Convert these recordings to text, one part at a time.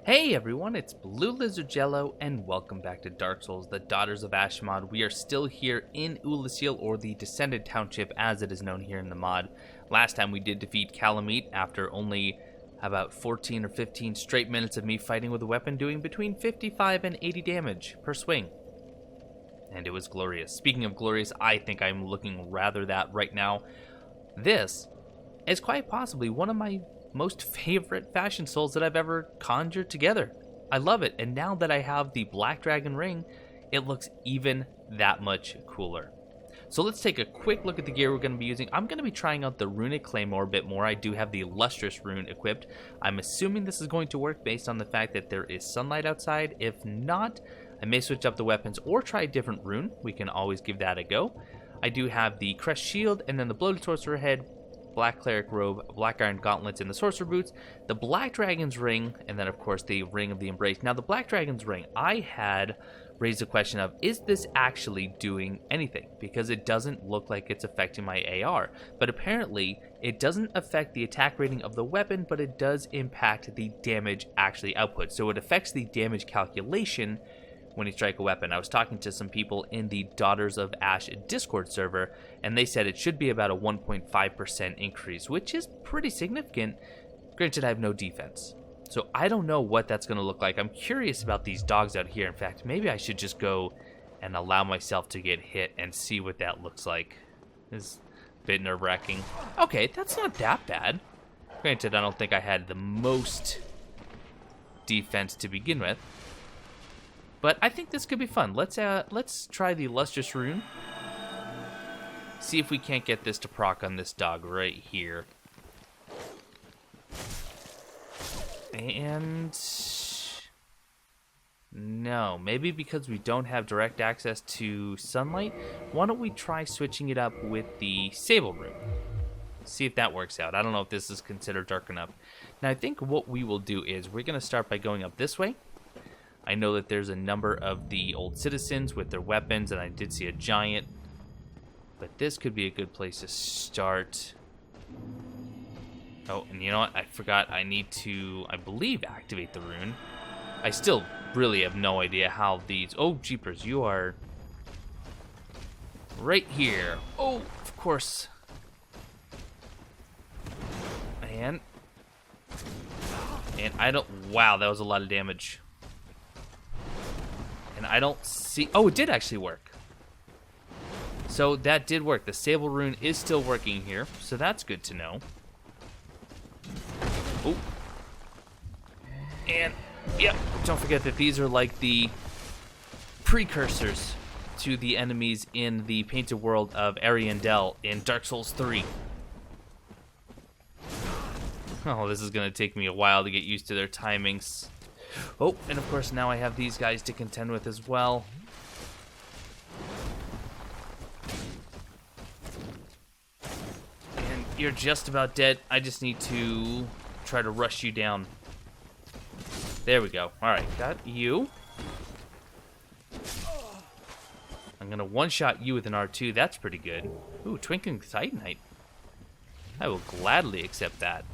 Hey everyone, it's BlueLizardJello, and welcome back to Dark Souls, the Daughters of Ash mod. We are still here in Ulasil, or the Descended Township as it is known here in the mod. Last time we did defeat Kalameet after only about 14 or 15 straight minutes of me fighting with a weapon doing between 55 and 80 damage per swing. And it was glorious. Speaking of glorious, I think I'm looking rather that right now. This is quite possibly one of my most favorite fashion souls that I've ever conjured together. I love it, and now that I have the Black Dragon ring, it looks even that much cooler. So let's take a quick look at the gear we're going to be using. I'm going to be trying out the Runic Claymore a bit more. I do have the Lustrous rune equipped. I'm assuming this is going to work based on the fact that there is sunlight outside. If not, I may switch up the weapons or try a different rune. We can always give that a go. I do have the Crest Shield and then the Bloated Sorcerer Head, Black Cleric Robe, Black Iron Gauntlets, and the Sorcerer Boots, the Black Dragon's Ring, and then of course the Ring of the Embrace. Now the Black Dragon's Ring, I had raised the question of, is this actually doing anything? Because it doesn't look like it's affecting my AR, but apparently it doesn't affect the attack rating of the weapon, but it does impact the damage actually output. So it affects the damage calculation when you strike a weapon. I was talking to some people in the Daughters of Ash Discord server, and they said it should be about a 1.5% increase, which is pretty significant. Granted, I have no defense, so I don't know what that's going to look like. I'm curious about these dogs out here. In fact, maybe I should just go and allow myself to get hit and see what that looks like. It's a bit nerve-wracking. Okay, that's not that bad. Granted, I don't think I had the most defense to begin with, but I think this could be fun. Let's try the Lustrous rune. See if we can't get this to proc on this dog right here. And no, maybe because we don't have direct access to sunlight, why don't we try switching it up with the Sable rune? See if that works out. I don't know if this is considered dark enough. Now I think what we will do is we're going to start by going up this way. I know that there's a number of the old citizens with their weapons, and I did see a giant, but this could be a good place to start. Oh, and you know what? I forgot I need to, I believe, activate the rune. I still really have no idea how these... Oh, jeepers, you are right here. Oh, of course. And I don't... Wow, that was a lot of damage. And I don't see... Oh, it did actually work. So that did work. The Sable rune is still working here, so that's good to know. Oh. And, yeah, don't forget that these are like the precursors to the enemies in the painted world of Ariandel in Dark Souls 3. Oh, this is going to take me a while to get used to their timings. Oh, and of course now I have these guys to contend with as well. And you're just about dead. I just need to try to rush you down. There we go. Alright, got you. I'm gonna one-shot you with an R2. That's pretty good. Ooh, Twinkling Titanite. I will gladly accept that.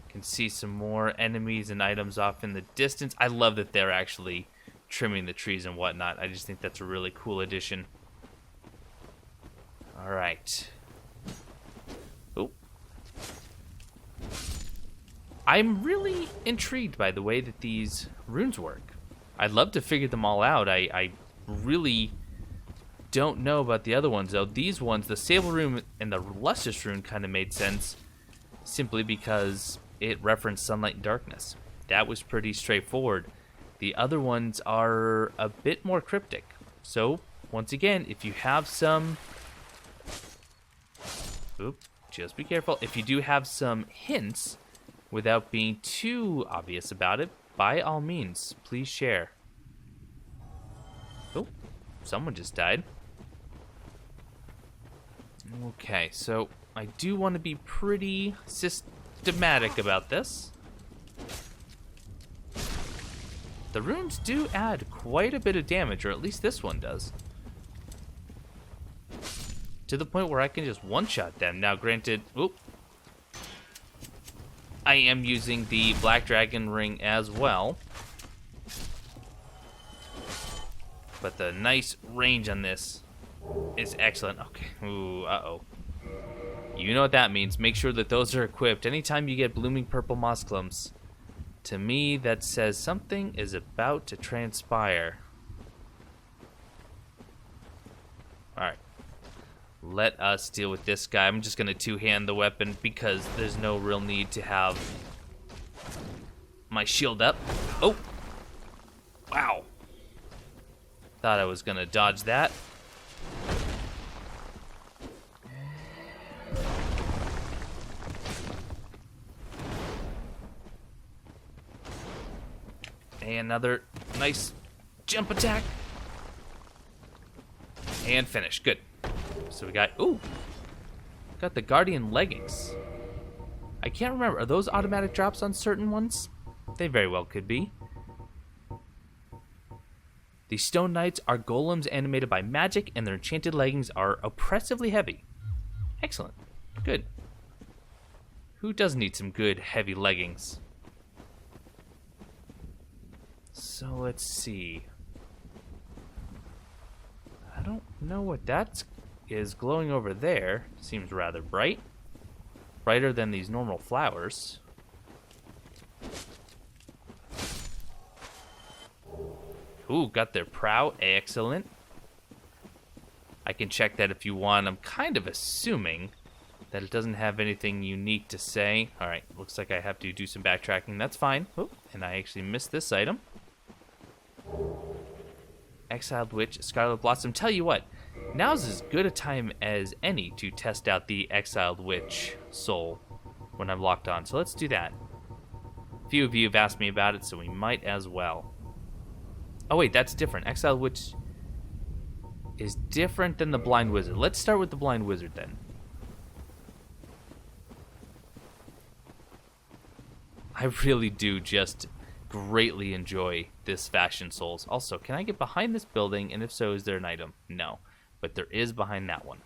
Can see some more enemies and items off in the distance. I love that they're actually trimming the trees and whatnot. I just think that's a really cool addition. All right. Oh. I'm really intrigued by the way that these runes work. I'd love to figure them all out. I really don't know about the other ones, though. These ones, the Sable rune and the Lustrous rune, kind of made sense simply because it referenced sunlight and darkness. That was pretty straightforward. The other ones are a bit more cryptic. So, once again, if you have some... Oop, just be careful. If you do have some hints, without being too obvious about it, by all means, please share. Oh, someone just died. Okay, so I do want to be pretty systematic about this. The runes do add quite a bit of damage, or at least this one does. To the point where I can just one-shot them. Now, granted, oop, I am using the Black Dragon ring as well. But the nice range on this is excellent. Okay. Ooh, uh-oh. You know what that means. Make sure that those are equipped. Anytime you get blooming purple moss clumps, to me that says something is about to transpire. Alright. Let us deal with this guy. I'm just going to two-hand the weapon because there's no real need to have my shield up. Oh! Wow. Thought I was going to dodge that. And another nice jump attack. And finish. Good. So we got... Ooh! Got the Guardian leggings. I can't remember. Are those automatic drops on certain ones? They very well could be. The Stone Knights are golems animated by magic, and their enchanted leggings are oppressively heavy. Excellent. Good. Who does need some good, heavy leggings? So let's see. I don't know what that is glowing over there. Seems rather bright. Brighter than these normal flowers. Ooh, got their prow. Excellent. I can check that if you want. I'm kind of assuming that it doesn't have anything unique to say. Alright, looks like I have to do some backtracking. That's fine. Oh, and I actually missed this item. Exiled Witch, Scarlet Blossom. Tell you what, now's as good a time as any to test out the Exiled Witch soul when I'm locked on. So let's do that. A few of you have asked me about it, so we might as well. Oh wait, that's different. Exiled Witch is different than the Blind Wizard. Let's start with the Blind Wizard then. I really do just greatly enjoy this Fashion Souls. Also, can I get behind this building? And if so, is there an item? No. But there is behind that one.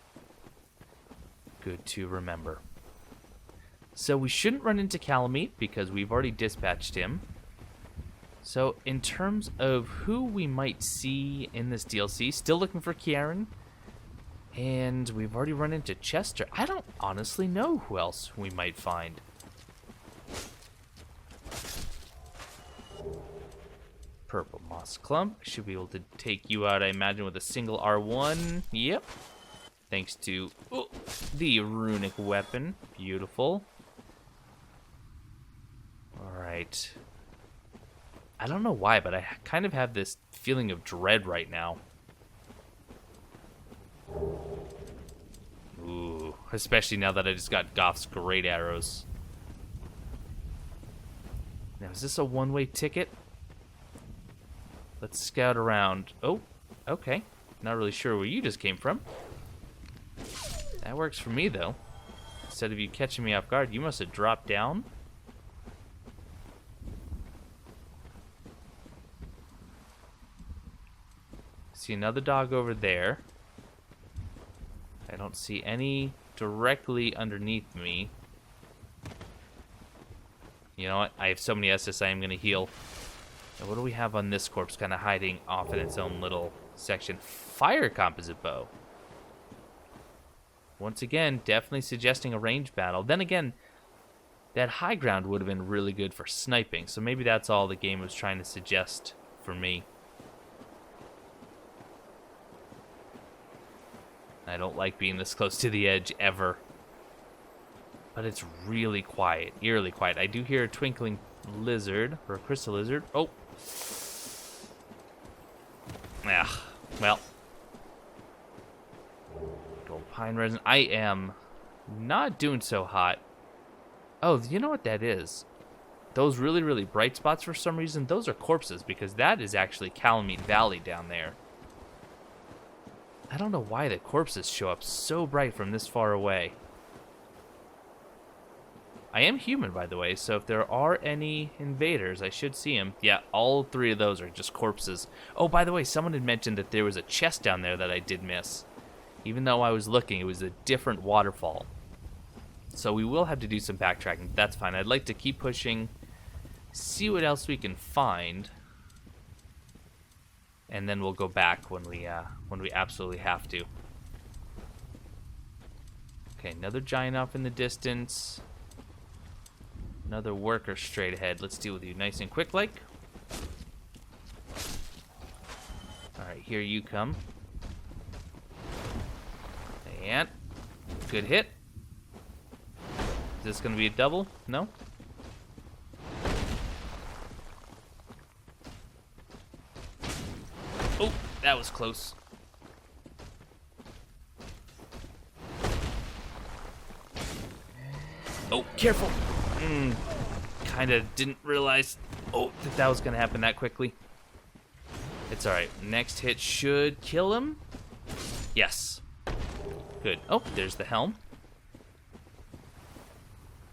Good to remember. So we shouldn't run into Kalameet because we've already dispatched him. So in terms of who we might see in this DLC, still looking for Ciaran. And we've already run into Chester. I don't honestly know who else we might find. Purple moss clump. Should be able to take you out, I imagine, with a single R1. Yep. Thanks to the runic weapon. Beautiful. Alright. I don't know why, but I kind of have this feeling of dread right now. Ooh. Especially now that I just got Goth's great arrows. Now, is this a one-way ticket? Let's scout around. Oh, okay. Not really sure where you just came from. That works for me, though. Instead of you catching me off guard, you must have dropped down. See another dog over there. I don't see any directly underneath me. You know what? I have so many SSI, I'm going to heal. Now, what do we have on this corpse kind of hiding off in its own little section? Fire composite bow. Once again, definitely suggesting a range battle. Then again, that high ground would have been really good for sniping. So maybe that's all the game was trying to suggest for me. I don't like being this close to the edge ever. But it's really quiet, eerily quiet. I do hear a twinkling lizard, or a crystal lizard. Oh. Ah, well. Gold pine resin. I am not doing so hot. Oh, you know what that is? Those really, really bright spots for some reason, those are corpses, because that is actually Kalameet Valley down there. I don't know why the corpses show up so bright from this far away. I am human, by the way, so if there are any invaders, I should see them. Yeah, all three of those are just corpses. Oh, by the way, someone had mentioned that there was a chest down there that I did miss. Even though I was looking, it was a different waterfall. So we will have to do some backtracking. That's fine. I'd like to keep pushing, see what else we can find, and then we'll go back when we absolutely have to. Okay, another giant off in the distance. Another worker straight ahead. Let's deal with you nice and quick like. Alright, here you come. And good hit. Is this gonna be a double? No? Oh, that was close. Oh, careful. Kinda didn't realize that was gonna happen that quickly. It's alright. Next hit should kill him. Yes. Good. Oh, there's the helm.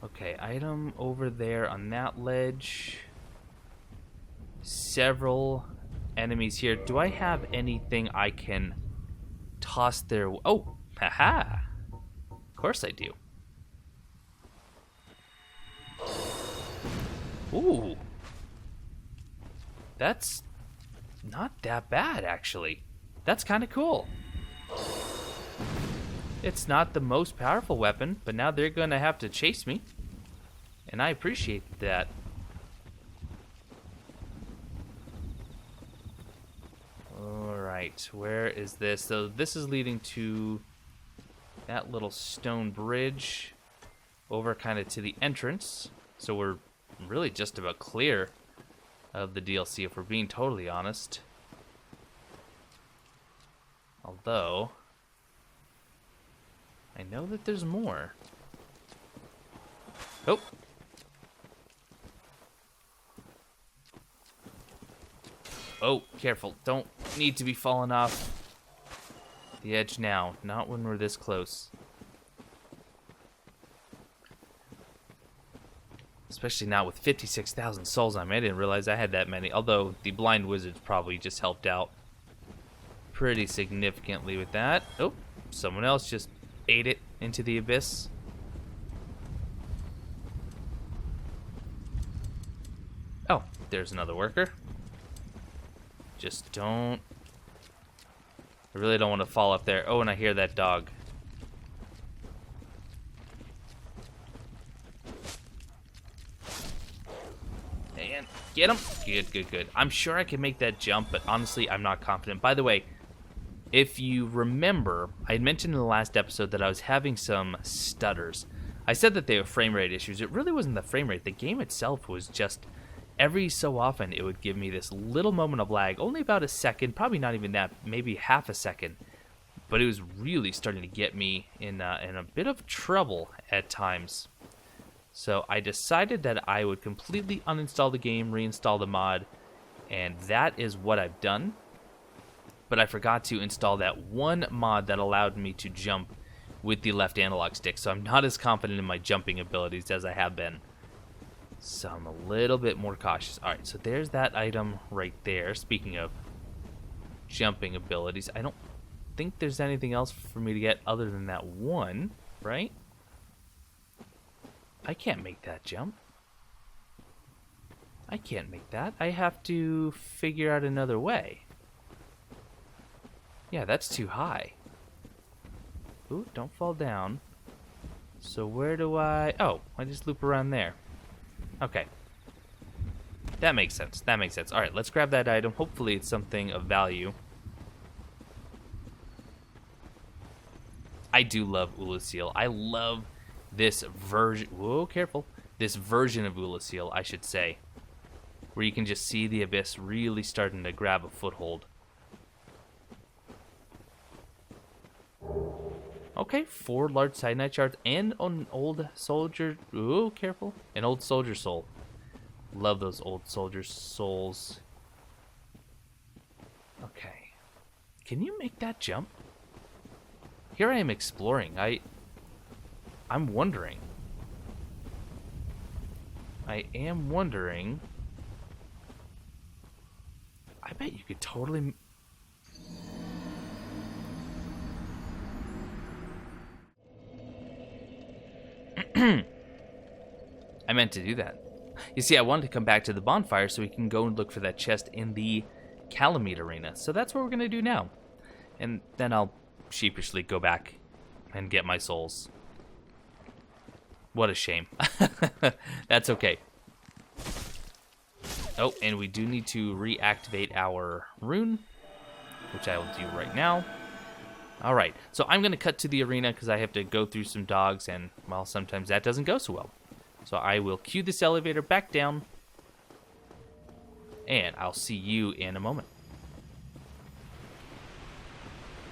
Okay, item over there on that ledge. Several enemies here. Do I have anything I can toss their... Oh, haha. Of course I do. Ooh. That's not that bad, actually. That's kind of cool. It's not the most powerful weapon, but now they're going to have to chase me. And I appreciate that. Alright, where is this? So this is leading to that little stone bridge over kind of to the entrance. So we're really just about clear of the DLC, if we're being totally honest. Although I know that there's more. Oh. Oh, careful. Don't need to be falling off the edge now. Not when we're this close. Especially now with 56,000 souls on me. I didn't realize I had that many. Although the blind wizards probably just helped out pretty significantly with that. Oh, someone else just ate it into the abyss. Oh, there's another worker. Just don't... I really don't want to fall up there. Oh, and I hear that dog. And get him. Good, good, good. I'm sure I can make that jump, but honestly, I'm not confident. By the way, if you remember, I had mentioned in the last episode that I was having some stutters. I said that they were frame rate issues. It really wasn't the frame rate. The game itself was just, every so often, it would give me this little moment of lag. Only about a second, probably not even that, maybe half a second. But it was really starting to get me in a bit of trouble at times. So I decided that I would completely uninstall the game, reinstall the mod, and that is what I've done. But I forgot to install that one mod that allowed me to jump with the left analog stick, so I'm not as confident in my jumping abilities as I have been. So I'm a little bit more cautious. Alright, so there's that item right there. Speaking of jumping abilities, I don't think there's anything else for me to get other than that one, right? I can't make that jump. I can't make that. I have to figure out another way. Yeah, that's too high. Ooh, don't fall down. So where do I... Oh, I just loop around there. Okay. That makes sense. That makes sense. Alright, let's grab that item. Hopefully it's something of value. I do love Ulysseal. I love this version... Whoa, careful. This version of Ulysseal, I should say. Where you can just see the abyss really starting to grab a foothold. Okay, 4 large cyanide shards and an old soldier... Ooh, careful. An old soldier soul. Love those old soldier souls. Okay. Can you make that jump? Here I am exploring. I'm wondering. I am wondering... I bet you could totally... I meant to do that. You see, I wanted to come back to the bonfire so we can go and look for that chest in the Kalameet arena. So that's what we're going to do now. And then I'll sheepishly go back and get my souls. What a shame. That's okay. Oh, and we do need to reactivate our rune, which I will do right now. All right, so I'm going to cut to the arena because I have to go through some dogs, and, well, sometimes that doesn't go so well. So I will cue this elevator back down, and I'll see you in a moment.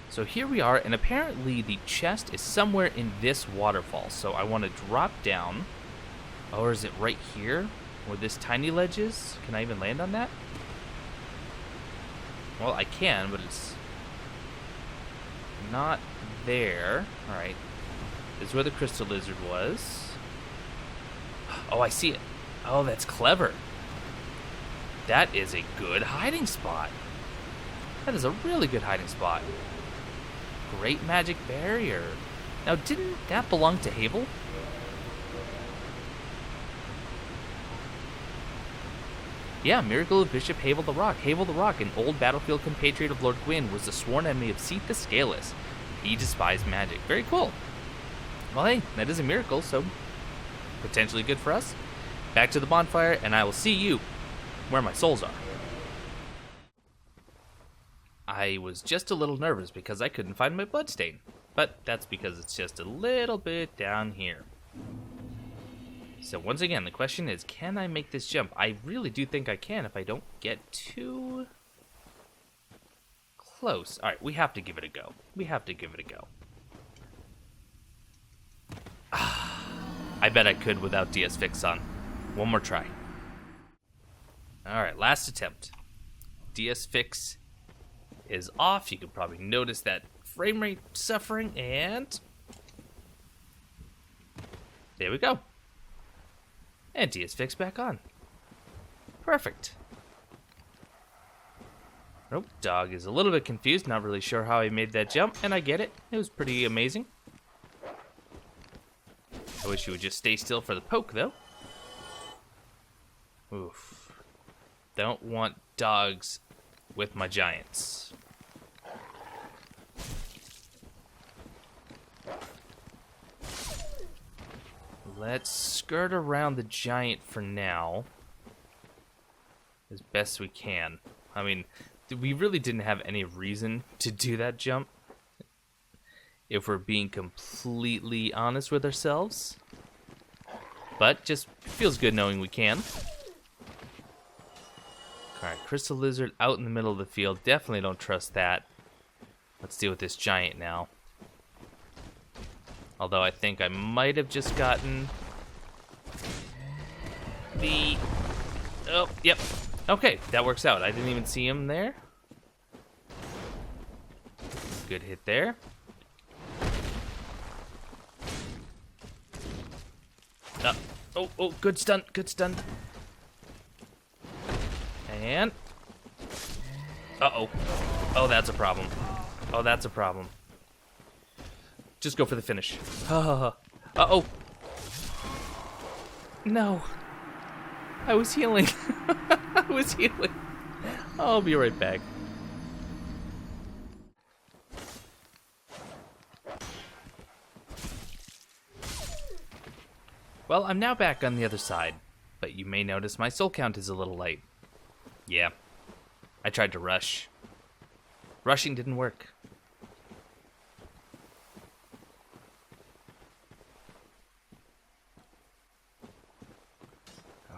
So here we are, and apparently the chest is somewhere in this waterfall. So I want to drop down. Or is it right here where this tiny ledge is? Can I even land on that? Well, I can, but it's not there. All right. This is where the crystal lizard was. Oh, I see it. Oh, that's clever. That is a good hiding spot. That is a really good hiding spot. Great magic barrier. Now, didn't that belong to Havel? Yeah, Miracle of Bishop Havel the Rock. Havel the Rock, an old battlefield compatriot of Lord Gwyn, was the sworn enemy of Seath the Scaleless. He despised magic. Very cool. Well, hey, that is a miracle, so potentially good for us. Back to the bonfire, and I will see you where my souls are. I was just a little nervous because I couldn't find my bloodstain, but that's because it's just a little bit down here. So once again, the question is, can I make this jump? I really do think I can if I don't get too close. All right, we have to give it a go. We have to give it a go. I bet I could without DS Fix on. One more try. All right, last attempt. DS Fix is off. You can probably notice that frame rate suffering, and there we go. And DS Fix back on. Perfect. Nope, dog is a little bit confused, not really sure how he made that jump, and I get it. It was pretty amazing. I wish you would just stay still for the poke, though. Oof. Don't want dogs with my giants. Let's skirt around the giant for now as best we can. I mean, we really didn't have any reason to do that jump, if we're being completely honest with ourselves. But just feels good knowing we can. Alright, crystal lizard out in the middle of the field. Definitely don't trust that. Let's deal with this giant now. Although I think I might have just gotten the... Oh, yep. Okay, that works out. I didn't even see him there. Good hit there. Oh, good stun, good stun. And... Uh-oh. Oh, that's a problem. Oh, that's a problem. Just go for the finish. Uh-oh. No. I was healing. I was healing. I'll be right back. Well, I'm now back on the other side, but you may notice my soul count is a little light. Yeah. I tried to rush. Rushing didn't work.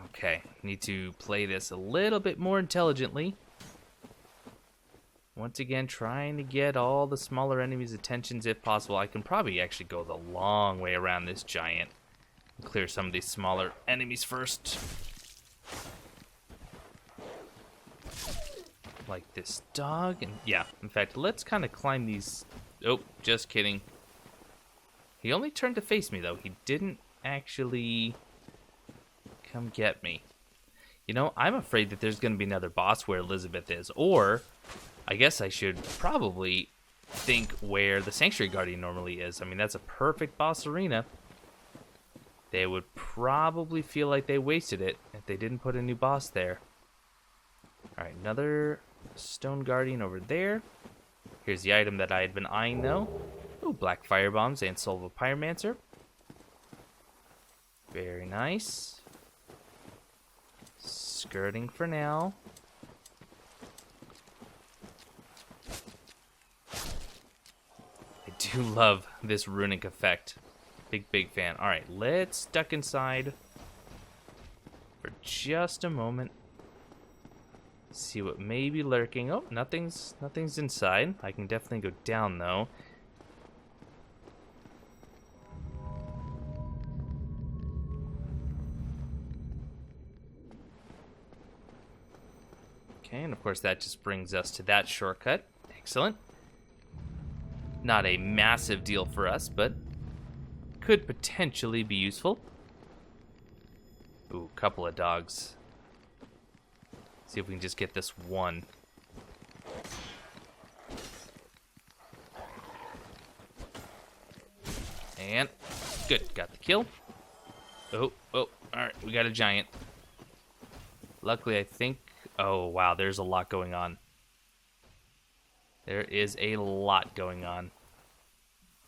Okay, need to play this a little bit more intelligently. Once again, trying to get all the smaller enemies' attentions if possible. I can probably actually go the long way around this giant and clear some of these smaller enemies first. Like this dog, and yeah, in fact, let's kind of climb these. Oh, just kidding. He only turned to face me, though. He didn't actually come get me. You know, I'm afraid that there's going to be another boss where Elisabeth is, or I guess I should probably think where the Sanctuary Guardian normally is. I mean, that's a perfect boss arena. They would probably feel like they wasted it if they didn't put a new boss there. Alright, another stone guardian over there. Here's the item that I had been eyeing, though. Ooh, black fire bombs and soul of a pyromancer. Very nice. Skirting for now. I do love this runic effect. Big fan. Alright, let's duck inside for just a moment. See what may be lurking. Oh, nothing's inside. I can definitely go down, though. Okay, and of course that just brings us to that shortcut. Excellent. Not a massive deal for us, but could potentially be useful. Ooh, couple of dogs. See if we can just get this one. And good, got the kill. Oh, alright, we got a giant. Luckily, I think... Oh, wow, there's a lot going on. There is a lot going on.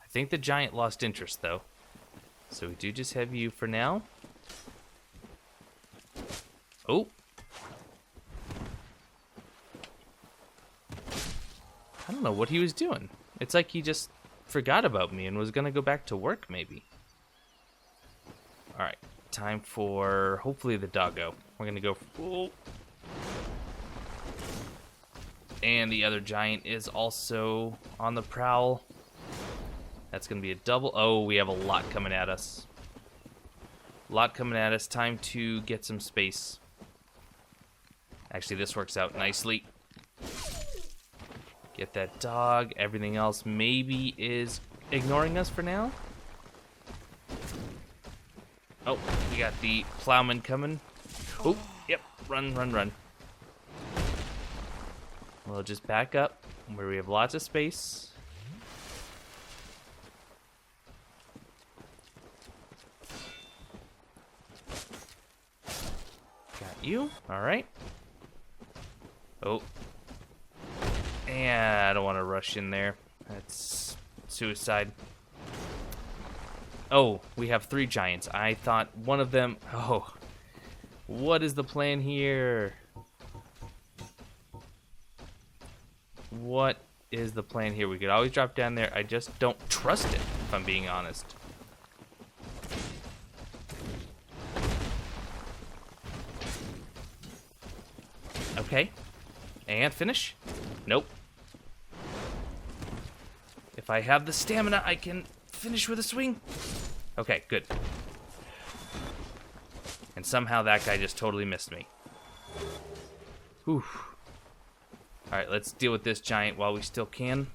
I think the giant lost interest, though. So we do just have you for now. Oh! I don't know what he was doing. It's like he just forgot about me and was gonna go back to work, maybe. Alright, time for, hopefully, the doggo. We're gonna go... Oh. And the other giant is also on the prowl. That's gonna be a double. Oh, we have a lot coming at us. A lot coming at us. Time to get some space. Actually, this works out nicely. Get that dog. Everything else maybe is ignoring us for now. Oh, we got the plowman coming. Oh, yep. Run. We'll just back up where we have lots of space. Got you. Alright. Oh. And I don't want to rush in there. That's suicide. Oh, we have 3 giants. I thought one of them... Oh. What is the plan here? What is the plan here? We could always drop down there. I just don't trust it, if I'm being honest. Okay. And finish? Nope. If I have the stamina, I can finish with a swing. Okay, good. And somehow that guy just totally missed me. Whew. Alright, let's deal with this giant while we still can.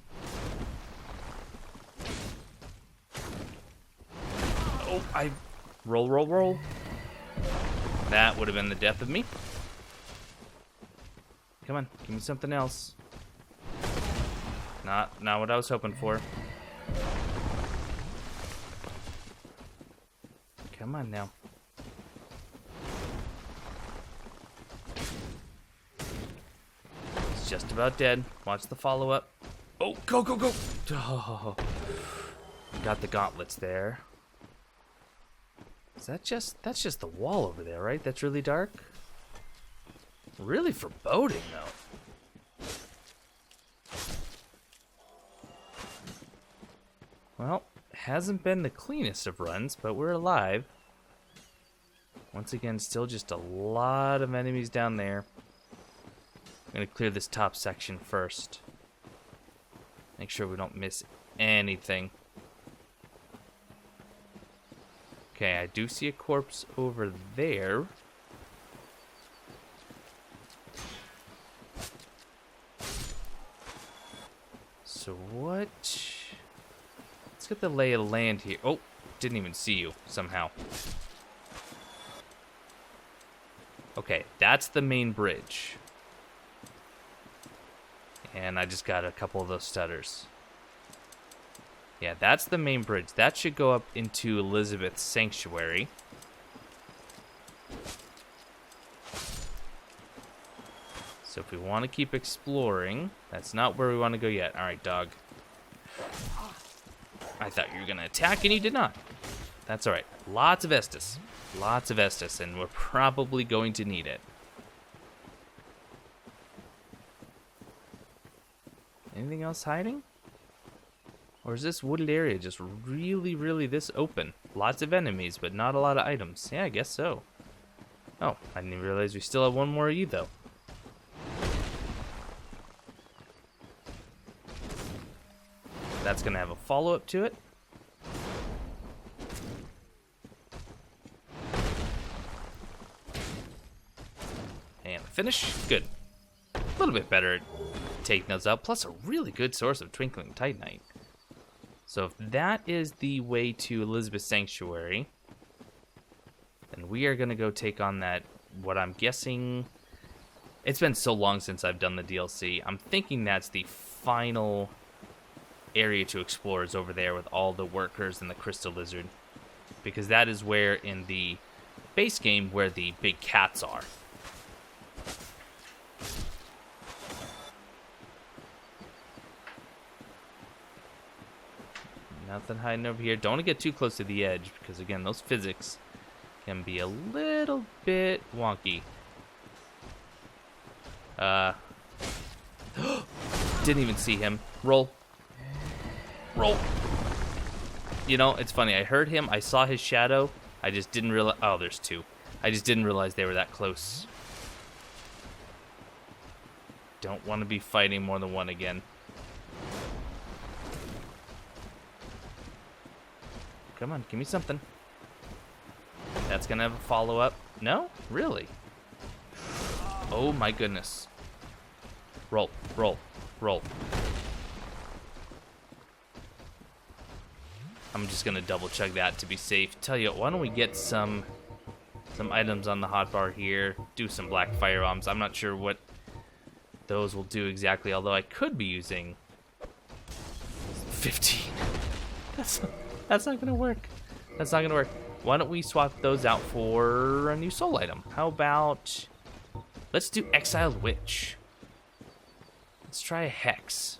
Oh, I... Roll. That would have been the death of me. Come on, give me something else. Not what I was hoping for. Come on now. It's just about dead. Watch the follow-up. Oh, go! Oh. Got the gauntlets there. Is that just... That's just the wall over there, right? That's really dark? Really foreboding, though. Well, hasn't been the cleanest of runs, but we're alive. Once again, still just a lot of enemies down there. I'm going to clear this top section first. Make sure we don't miss anything. Okay, I do see a corpse over there. So what? Let's get the lay of the land here. Oh, didn't even see you somehow. Okay, that's the main bridge. And I just got a couple of those stutters. Yeah, that's the main bridge. That should go up into Elisabeth's sanctuary. So if we want to keep exploring, that's not where we want to go yet. All right, dog. I thought you were going to attack, and you did not. That's all right. Lots of Estus. Lots of Estus, and we're probably going to need it. Anything else hiding? Or is this wooded area just really, really this open? Lots of enemies, but not a lot of items. Yeah, I guess so. Oh, I didn't even realize we still have one more of you, though. That's going to have a follow-up to it. And finish. Good. A little bit better at taking those out. Plus a really good source of Twinkling Titanite. So if that is the way to Elisabeth's Sanctuary, then we are going to go take on that, what I'm guessing... It's been so long since I've done the DLC. I'm thinking that's the final area to explore is over there with all the workers and the crystal lizard, because that is where in the base game where the big cats are. Nothing hiding over here. Don't want to get too close to the edge because again those physics can be a little bit wonky. Didn't even see him. Roll. Roll. You know, it's funny. I heard him. I saw his shadow. I just didn't realize... Oh, there's two. I just didn't realize they were that close. Don't want to be fighting more than one again. Come on, give me something. That's going to have a follow-up. No? Really? Oh, my goodness. Roll, roll, roll. I'm just gonna double check that to be safe. Tell you what, why don't we get some items on the hotbar here, do some black fire bombs. I'm not sure what those will do exactly, although I could be using 15. That's not gonna work. That's not gonna work. Why don't we swap those out for a new soul item? How about, let's do Exiled Witch. Let's try a Hex.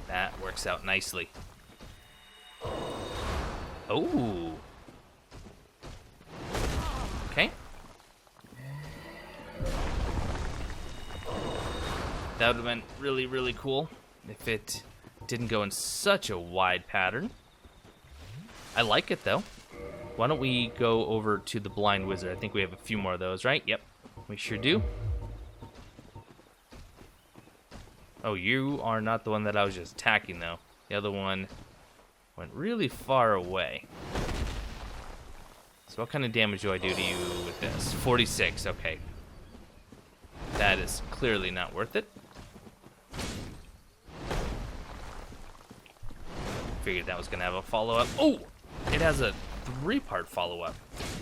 That works out nicely. Oh. Okay. That would have been really, really cool if it didn't go in such a wide pattern. I like it, though. Why don't we go over to the Blind Wizard? I think we have a few more of those, right? Yep, we sure do. Oh, you are not the one that I was just attacking, though. The other one went really far away. So what kind of damage do I do to you with this? 46, okay. That is clearly not worth it. Figured that was going to have a follow-up. Oh! It has a 3-part follow-up.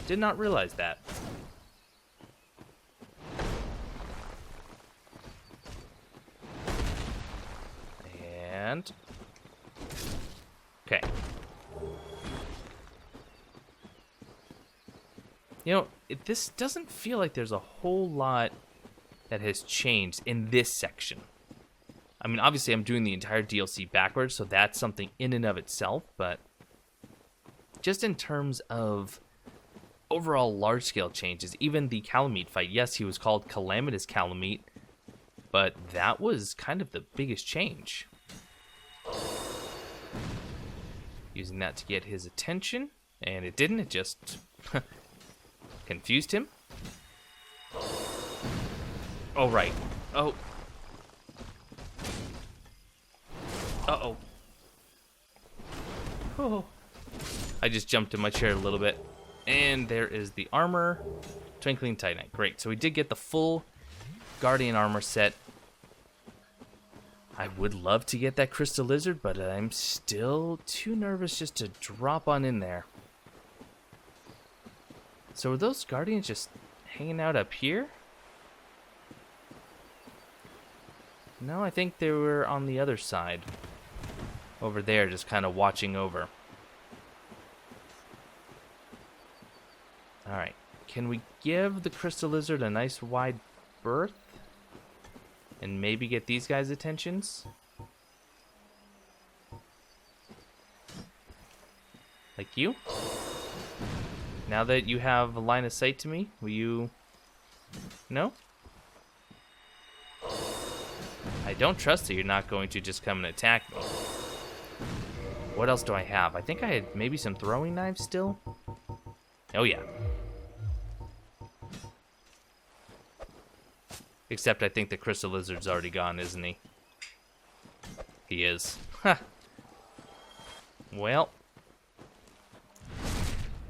Did not realize that. And... okay. You know, this doesn't feel like there's a whole lot that has changed in this section. I mean, obviously I'm doing the entire DLC backwards, so that's something in and of itself, but just in terms of overall large-scale changes, even the Kalameet fight, yes, he was called Calamitous Kalameet, but that was kind of the biggest change. Using that to get his attention, and it didn't, it just confused him. Oh, right. Oh. Uh-oh. Oh. I just jumped in my chair a little bit. And there is the armor. Twinkling Titanite. Great. So we did get the full Guardian armor set. I would love to get that Crystal Lizard, but I'm still too nervous just to drop on in there. So are those Guardians just hanging out up here? No, I think they were on the other side. Over there, just kind of watching over. Alright. Can we give the crystal lizard a nice wide berth? And maybe get these guys' attentions? Like you? Now that you have a line of sight to me, will you... No? I don't trust that you're not going to just come and attack me. What else do I have? I think I had maybe some throwing knives still. Oh yeah. Except I think the crystal lizard's already gone, isn't he? He is. Ha! Well.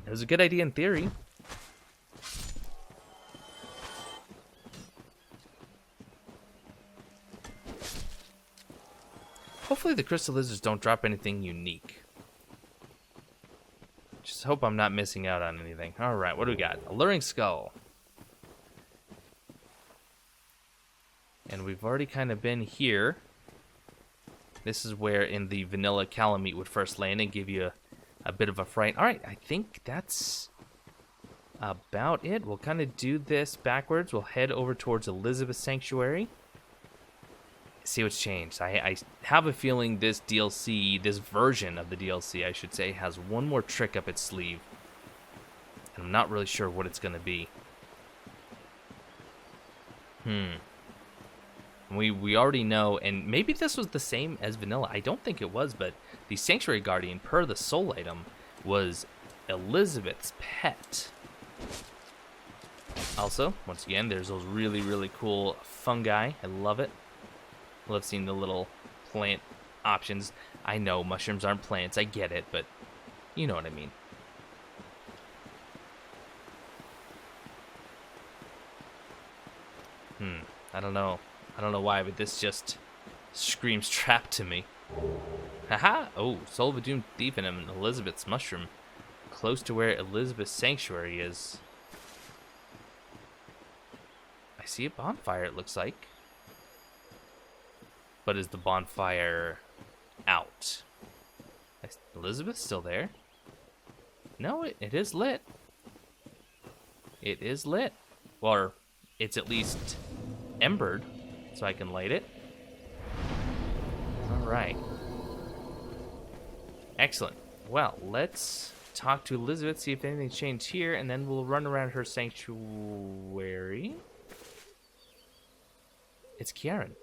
It was a good idea in theory. Hopefully the crystal lizards don't drop anything unique. Just hope I'm not missing out on anything. Alright, what do we got? Alluring skull. And we've already kind of been here. This is where in the vanilla Kalameet would first land and give you a bit of a fright. Alright, I think that's about it. We'll kind of do this backwards. We'll head over towards Elisabeth's sanctuary. See what's changed. I have a feeling this DLC, this version of the DLC, I should say, has one more trick up its sleeve. And I'm not really sure what it's going to be. We already know, and maybe this was the same as vanilla. I don't think it was, but the Sanctuary Guardian, per the soul item, was Elisabeth's pet. Also, once again, there's those really, really cool fungi. I love it. Love seeing the little plant options. I know mushrooms aren't plants, I get it, but you know what I mean. I don't know. I don't know why, but this just screams trap to me. Haha! Oh, Soul of a Doomed Thief and an Elisabeth's mushroom. Close to where Elisabeth's sanctuary is. I see a bonfire, it looks like. But is the bonfire out? Is Elisabeth still there? No, it is lit. It is lit. Or it's at least embered, so I can light it. Alright. Excellent. Well, let's talk to Elisabeth, see if anything changed here, and then we'll run around her sanctuary. It's Ciaran.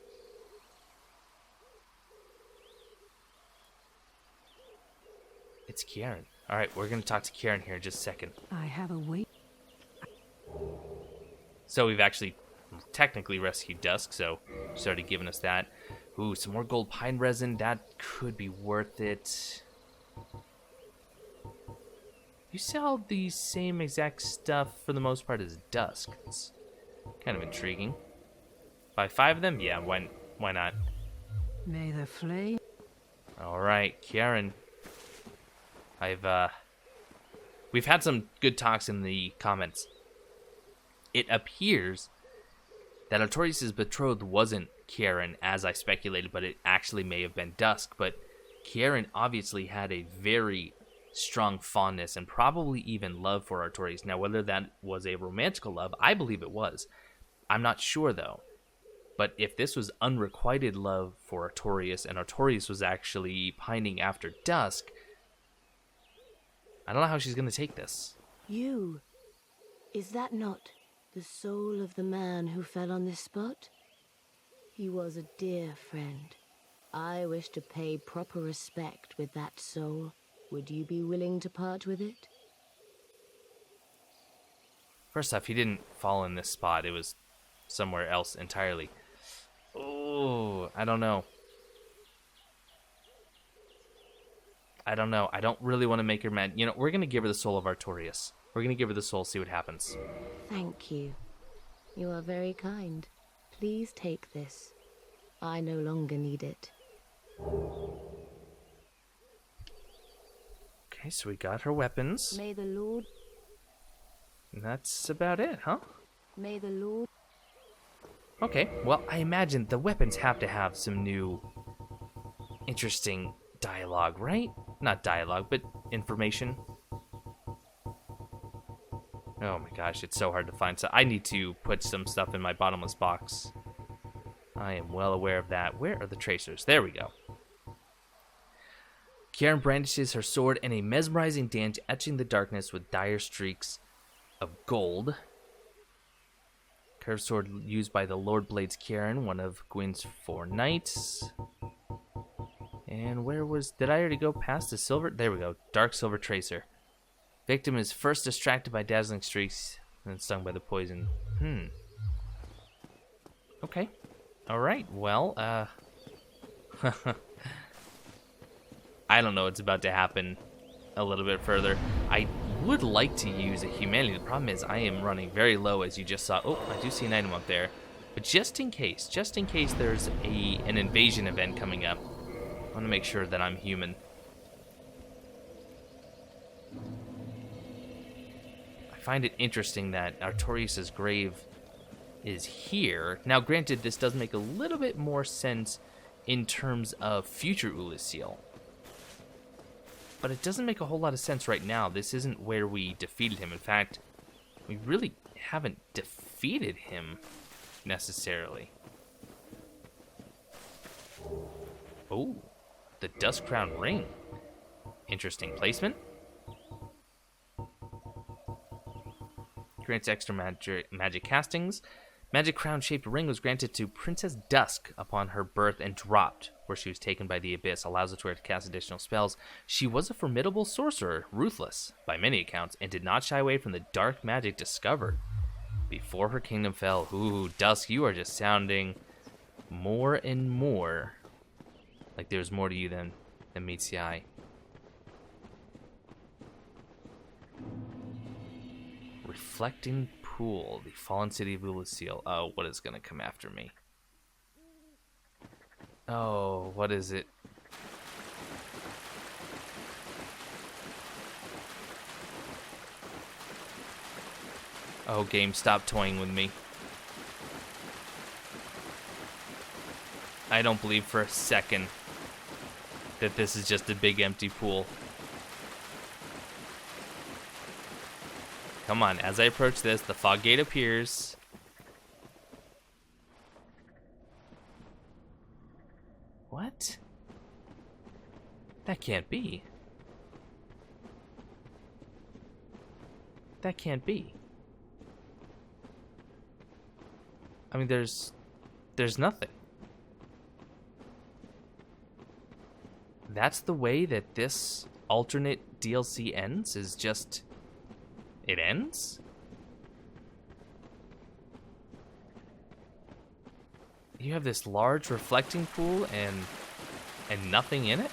It's Ciaran. Alright, we're going to talk to Ciaran here in just a second. I have a wait. So we've actually technically rescued Dusk, so she's already given us that. Ooh, some more gold pine resin. That could be worth it. You sell the same exact stuff for the most part as Dusk. It's kind of intriguing. Buy 5 of them? Yeah, why not? May the flame. Alright, Ciaran. We've had some good talks in the comments. It appears that Artorias' betrothed wasn't Ciaran, as I speculated, but it actually may have been Dusk. But Ciaran obviously had a very strong fondness and probably even love for Artorias. Now, whether that was a romantical love, I believe it was. I'm not sure, though. But if this was unrequited love for Artorias, and Artorias was actually pining after Dusk, I don't know how she's going to take this. You, is that not the soul of the man who fell on this spot? He was a dear friend. I wish to pay proper respect with that soul. Would you be willing to part with it? First off, he didn't fall in this spot. It was somewhere else entirely. Oh, I don't know. I don't know. I don't really want to make her mad. You know, we're going to give her the soul of Artorias. We're going to give her the soul, see what happens. Thank you. You are very kind. Please take this. I no longer need it. Okay, so we got her weapons. May the Lord... And that's about it, huh? May the Lord... Okay, well, I imagine the weapons have to have some new interesting dialogue, right? Not dialogue, but information. Oh my gosh, it's so hard to find. So I need to put some stuff in my bottomless box. I am well aware of that. Where are the tracers? There we go. Ciaran brandishes her sword in a mesmerizing dance, etching the darkness with dire streaks of gold. Curved sword used by the Lord Blades Ciaran, one of Gwyn's 4 knights. And where was... Did I already go past the silver? There we go. Dark silver tracer. Victim is first distracted by dazzling streaks and then stung by the poison. Okay. Alright, well, I don't know what's about to happen a little bit further. I would like to use a humanity. The problem is I am running very low, as you just saw. Oh, I do see an item up there. But just in case there's an invasion event coming up, I want to make sure that I'm human. I find it interesting that Artorias' grave is here. Now, granted, this does make a little bit more sense in terms of future Ulyssil. But it doesn't make a whole lot of sense right now. This isn't where we defeated him. In fact, we really haven't defeated him necessarily. Oh, the Dust Crown Ring. Interesting placement. Grants extra magic castings. Magic crown-shaped ring was granted to Princess Dusk upon her birth and dropped where she was taken by the Abyss. Allows her to wear to cast additional spells. She was a formidable sorcerer, ruthless by many accounts, and did not shy away from the dark magic discovered before her kingdom fell. Ooh, Dusk, you are just sounding more and more like there's more to you than meets the eye. Reflecting Pool, the fallen city of Ulyssil. Oh, what is going to come after me? Oh, what is it? Oh, game, stop toying with me. I don't believe for a second that this is just a big empty pool. Come on, as I approach this, the fog gate appears. What? That can't be. That can't be. I mean, there's nothing. That's the way that this alternate DLC ends, is just... It ends? You have this large reflecting pool and nothing in it?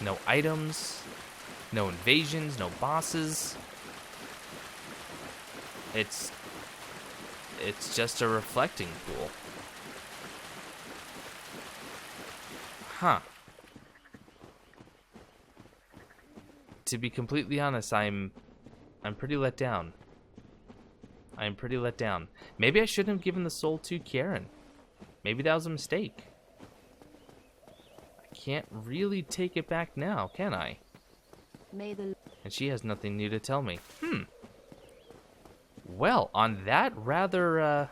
No items, no invasions, no bosses. It's just a reflecting pool. Huh. To be completely honest, I'm pretty let down. I'm pretty let down. Maybe I shouldn't have given the soul to Ciaran. Maybe that was a mistake. I can't really take it back now, can I? And she has nothing new to tell me. Well, on that rather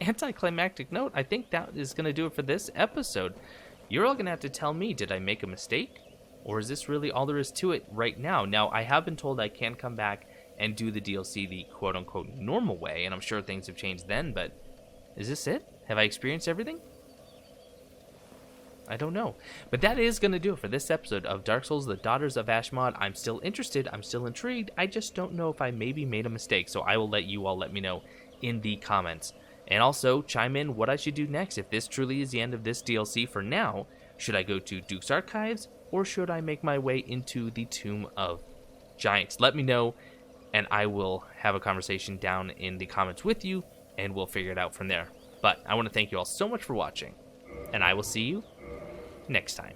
anticlimactic note, I think that is going to do it for this episode. You're all going to have to tell me, did I make a mistake? Or is this really all there is to it right now? Now, I have been told I can come back and do the DLC the quote-unquote normal way, and I'm sure things have changed then, but is this it? Have I experienced everything? I don't know. But that is going to do it for this episode of Dark Souls, The Daughters of Ashmod. I'm still interested. I'm still intrigued. I just don't know if I maybe made a mistake, so I will let you all let me know in the comments. And also, chime in what I should do next. If this truly is the end of this DLC for now, should I go to Duke's Archives, or should I make my way into the Tomb of Giants? Let me know, and I will have a conversation down in the comments with you, and we'll figure it out from there. But I want to thank you all so much for watching, and I will see you next time.